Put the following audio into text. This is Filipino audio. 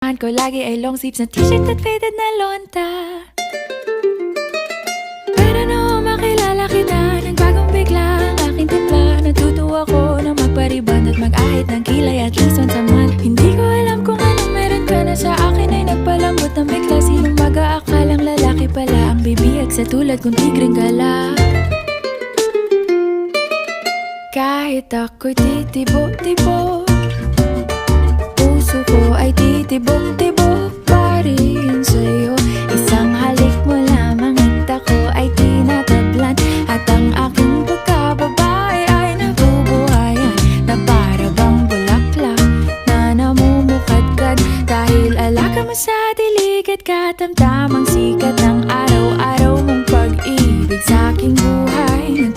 Ko lagi ay long sleeves na t-shirt at faded na lonta. Pero noong makilala kita, nagbagong bigla ang aking timpla. Natutuwa ko na magpariban at mag-ahit ng kilay at least once a month. Hindi ko alam kung anong meron ka na sa akin ay nagpalambot ng bigla. Sinong mag-aakalang lalaki pala ang bibiyag sa tulad kong tigreng gala. Kahit ako'y titibo-tibo, puso ko ay titibok-tibok pa rin sa'yo. Isang halik mo lamang at ako ay tinatablan, at ang aking pagkababae ay nabubuhayan na para bang bulaklak na namumukadkad. Dahil alaga mo sa dilig at katamtamang sikat ng araw-araw mong pag-ibig sa aking buhay.